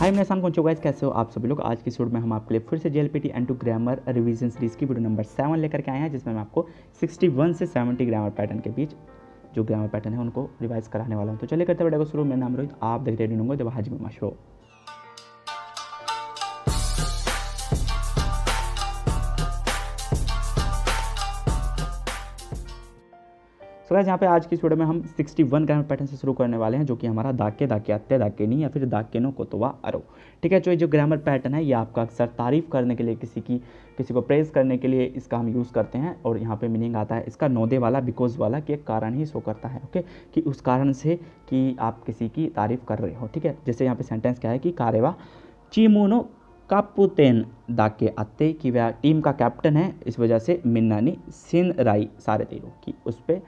हाय मेरे साथ पहुंचो गाइस, कैसे हो आप सभी लोग। आज की वीडियो में हम आपके लिए फिर से JLPT N2 grammar revision series की वीडियो नंबर 7 लेकर के आए हैं, जिसमें मैं आपको 61 से 70 ग्रामर पैटर्न के बीच जो ग्रामर पैटर्न है उनको रिवाइज कराने वाला हूं। तो चलिए करते वीडियो को शुरू। मेरा नाम रोहित, आप देख रहे होंगे जब हाजी मामा शो। सो गाइस यहाँ पे आज की इस वीडियो में हम 61 ग्रामर पैटर्न से शुरू करने वाले हैं, जो कि हमारा दाके दाके अत्ते दाके नहीं या फिर दाके नो कोतवा अरो। ठीक है, जो ग्रामर पैटर्न है ये आपका अक्सर तारीफ करने के लिए, किसी को प्रेज करने के लिए इसका हम यूज़ करते हैं। और यहाँ पे मीनिंग आता है इसका नोदे वाला, बिकॉज वाला, कि एक कारण ही शो करता है। ओके, कि उस कारण से कि आप किसी की तारीफ कर रहे हो। ठीक है, जैसे यहाँ पे सेंटेंस क्या है कि कारेवा चीमोनो कापुतेन दाके अत्ते, कि वह टीम का कैप्टन है, इस वजह से मिन्नानी सिन राई सारे तीरों की उस पर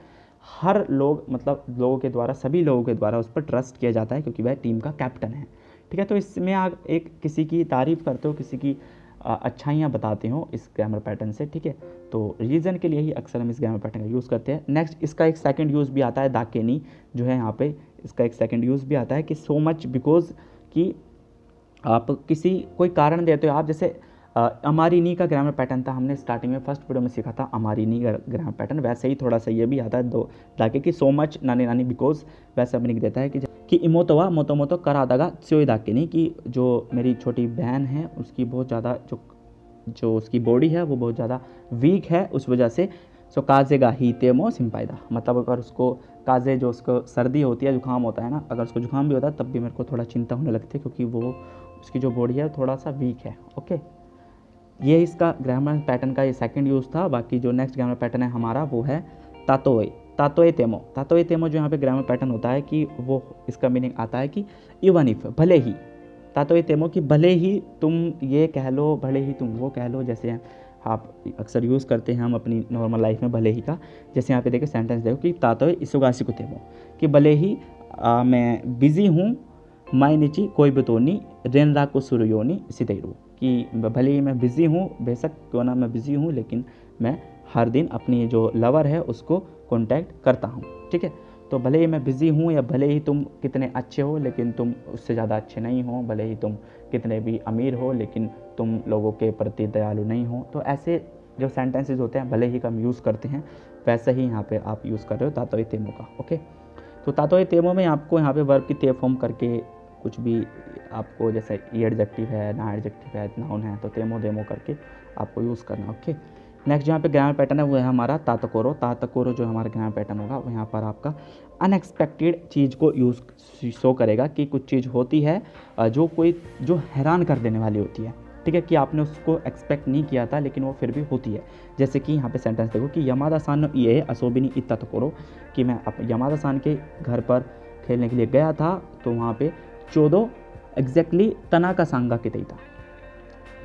हर लोग, मतलब लोगों के द्वारा, सभी लोगों के द्वारा उस पर ट्रस्ट किया जाता है, क्योंकि वह टीम का कैप्टन है। ठीक है, तो इसमें आप एक किसी की तारीफ़ करते हो, किसी की अच्छाइयाँ बताते हो इस ग्रामर पैटर्न से। ठीक है, तो रीज़न के लिए ही अक्सर हम इस ग्रामर पैटर्न का यूज़ करते हैं। नेक्स्ट, इसका एक सेकंड यूज़ भी आता है दाकेनी, जो है यहाँ पे इसका एक सेकंड यूज़ भी आता है कि सो मच बिकॉज, कि आप कोई कारण देते हो। आप जैसे अमारी नी का ग्रामर पैटर्न था, हमने स्टार्टिंग में फर्स्ट वीडियो में सीखा था अमारी नी का ग्रामर पैटर्न, वैसे ही थोड़ा सा ये भी आता है दो दाके कि सो मच नानी नानी बिकॉज, वैसा मीनिंग देता है कि इमोतोवा मोतो मोतो करा दागा स्योई दाके नहीं, कि जो मेरी छोटी बहन है उसकी बहुत ज़्यादा जो उसकी बॉडी है वो बहुत ज़्यादा वीक है, उस वजह से सो काजेगा ही तेमो सिंपाइदा, मतलब अगर उसको काजे, जो उसको सर्दी होती है, जुकाम होता है ना, अगर उसको जुकाम भी होता है तब भी मेरे को थोड़ा चिंता होने लगती है, क्योंकि वो उसकी जो बॉडी है थोड़ा सा वीक है। ओके, ये इसका ग्रामर पैटर्न का ये सेकंड यूज़ था। बाकी जो नेक्स्ट ग्रामर पैटर्न है हमारा वो है तातोए तातोए तेमो। तातोए तेमो जो यहाँ पे ग्रामर पैटर्न होता है कि वो, इसका मीनिंग आता है कि इवन इफ, भले ही, तातोए तेमो कि भले ही तुम ये कह लो, भले ही तुम वो कह लो, जैसे आप अक्सर यूज़ करते हैं हम अपनी नॉर्मल लाइफ में भले ही का। जैसे यहाँ पे देखो सेंटेंस देखो कि तातोए इसुगासी को तेमो, कि भले ही मैं बिज़ी हूँ, माई नीची कोई बतोनी रेन रा को सुरयोनी सितेरू, कि भले ही मैं बिज़ी हूँ, बेशक क्यों ना मैं बिज़ी हूँ, लेकिन मैं हर दिन अपनी जो लवर है उसको कांटेक्ट करता हूँ। ठीक है, तो भले ही मैं बिज़ी हूँ, या भले ही तुम कितने अच्छे हो लेकिन तुम उससे ज़्यादा अच्छे नहीं हो, भले ही तुम कितने भी अमीर हो लेकिन तुम लोगों के प्रति दयालु नहीं हो। तो ऐसे जो सेंटेंसेस होते हैं भले ही का हम यूज़ करते हैं, वैसे ही यहाँ पर आप यूज़ कर रहे हो तातोए तेमो का। ओके, तो तातोए तेमो में आपको यहाँ पे वर्ब की ते फॉर्म करके कुछ भी आपको, जैसे ई एडजेक्टिव है, ना एडजेक्टिव है, नाउन है, तो तेमो देमो करके आपको यूज़ करना। ओके, नेक्स्ट जहाँ पे ग्रामर पैटर्न है वो है हमारा तातकोरो। तातकोरो जो हमारा ग्रामर पैटर्न होगा वो यहाँ पर आपका अनएक्सपेक्टेड चीज़ को यूज़ शो करेगा, कि कुछ चीज़ होती है जो हैरान कर देने वाली होती है। ठीक है, कि आपने उसको एक्सपेक्ट नहीं किया था लेकिन वो फिर भी होती है। जैसे कि यहाँ पे सेंटेंस देखो कि यमादा सान नो ये असोबिनी इत्ता तकोरो, कि मैं यमादा सान के घर पर खेलने के लिए गया था, तो वहाँ पे 14 एग्जैक्टली तनाका सांगा के था,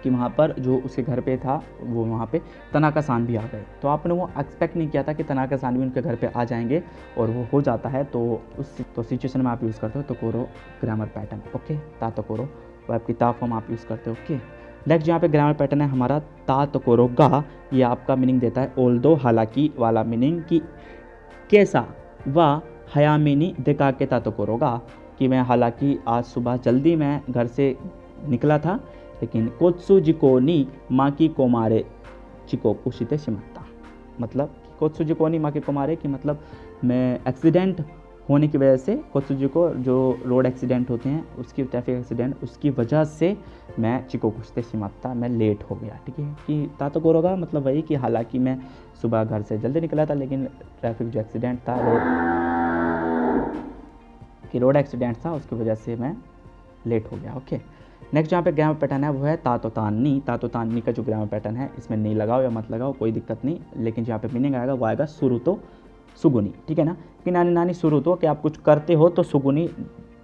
कि वहाँ पर जो उसके घर पे था वो वहाँ पे तनाका सान भी आ गए। तो आपने वो एक्सपेक्ट नहीं किया था कि तनाका सान भी उनके घर पे आ जाएंगे, और वो हो जाता है। तो उस सिचुएशन में आप यूज़ करते हो तकोरो ग्रामर पैटर्न। ओके, ता तकोरो, वो आपकी ता फॉर्म आप यूज़ करते हो। ओके, नेक्स्ट यहाँ पे ग्रामर पैटर्न है हमारा ता तकोरो गा। ये आपका मीनिंग देता है ओल्दो, हालांकि वाला मीनिंग, कि कैसा व हयामिनी देखा के ता तकोरो गा, कि मैं हालांकि आज सुबह जल्दी मैं घर से निकला था, लेकिन कोत्सु जिको नी माँ की कोमारे चिको कुशिते शिमत्ता, मतलब कोत्सु जिको नी माँ की कोमारे, कि मतलब मैं एक्सीडेंट होने की वजह से, कोत्सु जिको जो रोड एक्सीडेंट होते हैं उसकी, ट्रैफिक एक्सीडेंट, उसकी वजह से मैं चिको कुशिते शिमत्ता, मैं लेट हो गया। ठीक है, कि तातकोरो का मतलब वही कि हालांकि मैं सुबह घर से जल्दी निकला था, लेकिन ट्रैफिक जो एक्सीडेंट था, रोड एक्सीडेंट था, उसकी वजह से मैं लेट हो गया। ओके, नेक्स्ट जहाँ पे ग्रामर पैटर्न है वो है तातो तान्नी। तातो तान्नी का जो ग्रामर पैटर्न है, इसमें नहीं लगाओ या मत लगाओ, कोई दिक्कत नहीं, लेकिन जहाँ पे मीनिंग आएगा वो आएगा सुरु तो सुगुनी। ठीक है ना, कि नानी नानी शुरू तो, कि आप कुछ करते हो तो सुगुनी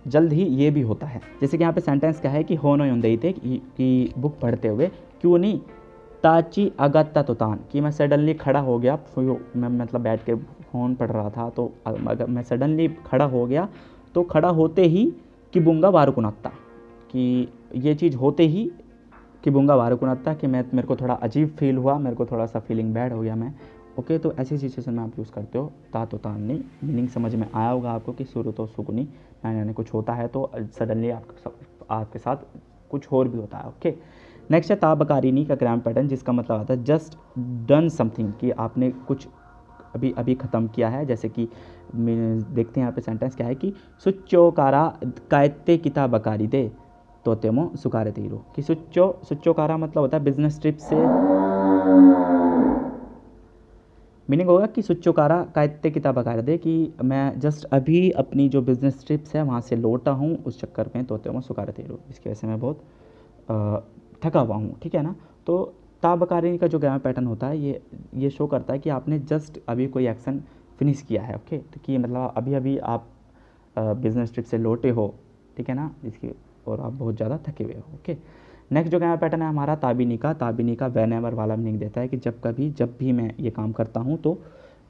जल्द ही ये भी होता है। जैसे कि यहाँ पे सेंटेंस क्या है कि होनो युंदई थे, कि बुक पढ़ते हुए, क्यों नहीं ताची अगत्ता तो तान, कि मैं सडनली खड़ा हो गया, मैं मतलब बैठ के फ़ोन पढ़ रहा था, तो अगर मैं सडनली खड़ा हो गया, तो खड़ा होते ही कि बुंगा वारुकुनत्ता, कि ये चीज़ होते ही कि बुंगा वारुकुनत्ता, कि मेरे को थोड़ा अजीब फील हुआ, मेरे को थोड़ा सा फीलिंग बैड हो गया मैं। ओके, तो ऐसी सिचुएशन में आप यूज़ करते हो ता तो तान्नी। मीनिंग समझ में आया होगा आपको कि शुरू तो सुकुनी, यानी कुछ होता है तो सडनली आपके साथ कुछ और भी होता है। ओके, नेक्स्ट है ताबकारिनी का ग्रामर पैटर्न, जिसका मतलब आता है जस्ट डन समथिंग, कि आपने कुछ अभी अभी ख़त्म किया है। जैसे कि देखते हैं यहाँ पे सेंटेंस क्या है कि सुच्चोकारा कायते किताबकारी दे तोतेमो सुकारे तीरो, कि सुच्चोकारा मतलब होता है बिजनेस ट्रिप से, मीनिंग होगा कि सुच्चोकारा कायते किताबकारी दे, कि मैं जस्ट अभी अपनी जो बिजनेस ट्रिप्स है वहाँ से लौटा हूँ, उस चक्कर में तोतेमो सुकारे तीरो, इसकी वजह से मैं बहुत थका हुआ हूँ। ठीक है ना। तो ताबकारी का जो ग्रामर पैटर्न होता है ये शो करता है कि आपने जस्ट अभी कोई एक्शन फिनिश किया है। ओके, तो कि मतलब अभी अभी आप बिजनेस ट्रिप से लौटे हो, ठीक है ना, जिसकी और आप बहुत ज़्यादा थके हुए हो। ओके, नेक्स्ट जो ग्रामर पैटर्न है हमारा ताबिनी का व्हेन एवर वाला मीनिंग देता है कि जब भी मैं ये काम करता हूँ तो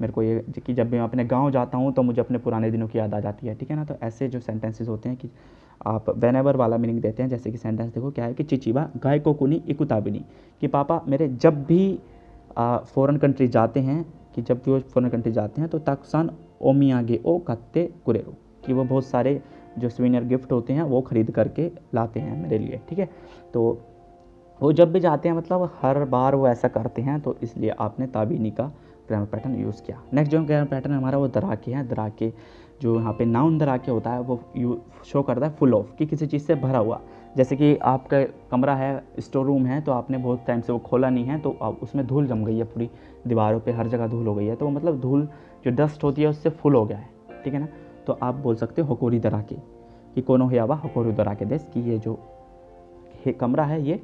मेरे को ये कि जब भी मैं अपने गांव जाता हूँ तो मुझे अपने पुराने दिनों की याद आ जाती है। ठीक है ना। तो ऐसे जो सेंटेंसेस होते हैं कि आप वेन एवर वाला मीनिंग देते हैं। जैसे कि सेंटेंस देखो क्या है कि चिचिबा गाय को कुनी इकुताबिनी, कि पापा मेरे जब भी फ़ॉरेन कंट्री जाते हैं, कि जब भी वो फ़ॉरेन कंट्री जाते हैं तो ताकुसान ओमियागे ओ कत्ते कुरेरो, कि वो बहुत सारे जो स्वीनियर गिफ्ट होते हैं वो ख़रीद करके लाते हैं मेरे लिए। ठीक है, तो वो जब भी जाते हैं मतलब हर बार वो ऐसा करते हैं, तो इसलिए आपने ताबीनी का ग्रामर पैटर्न यूज़ किया। नेक्स्ट जो ग्रामर पैटर्न हमारा वो दराके हैं। दराके जो यहाँ पे नाउन दराके होता है वो शो करता है फुल ऑफ, कि किसी चीज़ से भरा हुआ। जैसे कि आपका कमरा है, स्टोर रूम है, तो आपने बहुत टाइम से वो खोला नहीं है, तो उसमें धूल जम गई है, पूरी दीवारों पे हर जगह धूल हो गई है, तो मतलब धूल जो डस्ट होती है उससे फुल हो गया है। ठीक है ना। तो आप बोल सकते हो होकोरी दराके, कि कोनो हियावा होकोरी दराके देश, कि ये जो कमरा है ये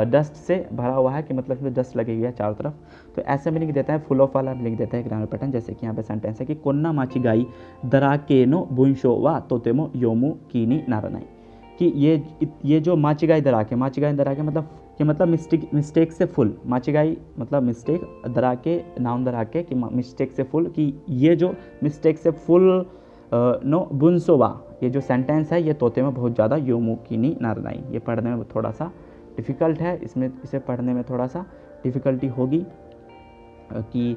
डस्ट से भरा हुआ है, कि मतलब इसमें डस्ट लगी हुई है चारों तरफ। तो ऐसे मीनिंग देता है, फुल ऑफ वाला मीनिंग देता है ग्रामर पैटर्न। जैसे कि यहाँ पे सेंटेंस है कि कोन्ना माची गाई दराके नो बुंशो वा तोतेमो योमु कीनी नारानाई, कि ये जो माचिगाई दराके मतलब कि मतलब मिस्टेक से फुल, माचिगाई मतलब मिस्टेक, दराके नाउन दराके कि मिस्टेक से फुल, कि ये जो मिस्टेक से फुल नो बुंसोवा, ये जो सेंटेंस है ये तोते में बहुत ज़्यादा योमु कीनी नारानाई, ये पढ़ने में थोड़ा सा डिफ़िकल्ट है, इसे पढ़ने में थोड़ा सा डिफ़िकल्टी होगी। कि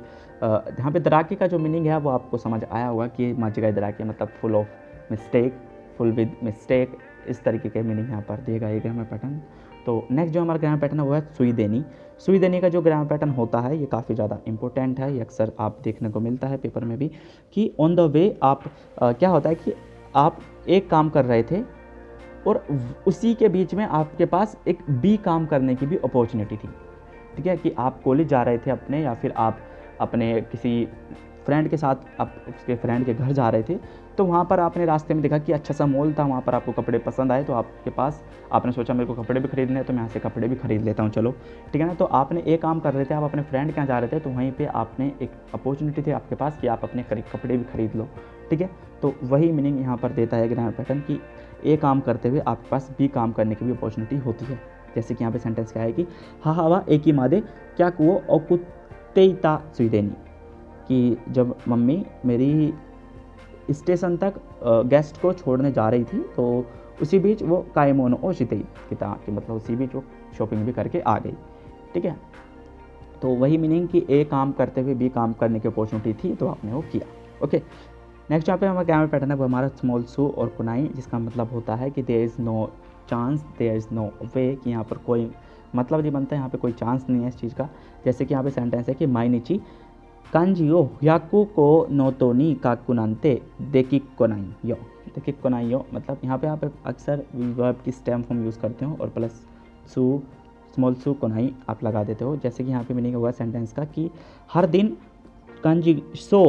यहाँ पे दराके का जो मीनिंग है वो आपको समझ आया होगा कि माचिगाई दराके मतलब full of mistake, full with mistake, इस तरीके के मीनिंग यहाँ पर दिएगा ये ग्रामर पैटर्न। तो नेक्स्ट जो हमारा ग्रामर पैटर्न है वो है सुई देनी का जो ग्रामर पैटर्न होता है ये काफ़ी ज़्यादा इंपॉर्टेंट है, ये अक्सर आप देखने को मिलता है पेपर में भी, कि ऑन द वे आप क्या होता है कि आप एक काम कर रहे थे और उसी के बीच में आपके पास एक बी काम करने की भी अपॉर्चुनिटी थी। ठीक है, कि आप कॉलेज जा रहे थे अपने, या फिर आप अपने किसी फ्रेंड के साथ आप उसके फ्रेंड के घर जा रहे थे, तो वहाँ पर आपने रास्ते में देखा कि अच्छा सा मॉल था, वहाँ पर आपको कपड़े पसंद आए, तो आपके पास आपने सोचा मेरे को कपड़े भी खरीदने हैं तो मैं यहाँ से कपड़े भी खरीद लेता हूँ, चलो। ठीक है ना। तो आपने एक काम कर रहे थे, आप अपने फ्रेंड के यहाँ जा रहे थे, तो वहीं पर आपने एक अपॉर्चुनिटी थी आपके पास कि आप अपने कपड़े भी खरीद लो। ठीक है, तो वही मीनिंग यहाँ पर देता है ग्रामर पैटर्न, कि ए काम करते हुए आपके पास बी काम करने की भी अपॉर्चुनिटी होती है। जैसे कि यहाँ पे सेंटेंस क्या है कि हा हवा एक ही मादे क्या कुओ और कुत्तेता सुईदेनी, कि जब मम्मी मेरी स्टेशन तक गेस्ट को छोड़ने जा रही थी तो उसी बीच वो कायमोनो ओ शितई कि मतलब उसी बीच वो शॉपिंग भी करके आ गई। ठीक है, तो वही मीनिंग कि ए काम करते हुए बी काम करने की अपॉर्चुनिटी थी तो आपने वो किया। ओके, नेक्स्ट यहाँ पे हमारा ग्रामर पैटर्न है वो हमारा स्मॉल सू और कुनाई, जिसका मतलब होता है कि there is no chance, there is no way, कि यहाँ पर कोई मतलब नहीं बनता है, यहाँ पे कोई चांस नहीं है इस चीज़ का। जैसे कि यहाँ पे सेंटेंस है कि माइनिची कांजियो याकू को नोतोनी काकुनांते देखिक कोनाई यो, मतलब यहाँ पे आप अक्सर वर्ब की स्टेम फॉर्म यूज़ करते हो और प्लस सू स्मॉल सू कोनाई आप लगा देते हो। जैसे कि यहाँ पे मीनिंग हुआ सेंटेंस का कि हर दिन कांजी सो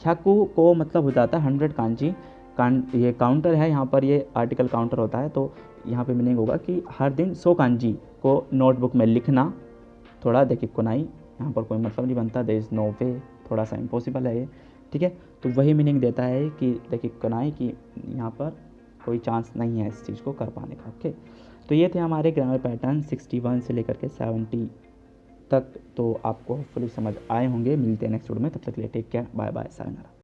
ह्याकू को मतलब हो जाता है 100 कांजी, ये काउंटर है, यहाँ पर ये आर्टिकल काउंटर होता है, तो यहाँ पे मीनिंग होगा कि हर दिन 100 कांजी को नोटबुक में लिखना, थोड़ा देखिए कोनाई, यहाँ पर कोई मतलब नहीं बनता, देयर इज़ नो वे, थोड़ा सा इम्पॉसिबल है ये। ठीक है, तो वही मीनिंग देता है कि देखिए कोनाई, कि यहाँ पर कोई चांस नहीं है इस चीज़ को कर पाने का। ओके, तो ये थे हमारे ग्रामर पैटर्न 61 से लेकर के 70 तक, तो आपको होपफुली समझ आए होंगे। मिलते हैं नेक्स्ट वीडियो में, तब तक के लिए take care, bye bye, sayonara.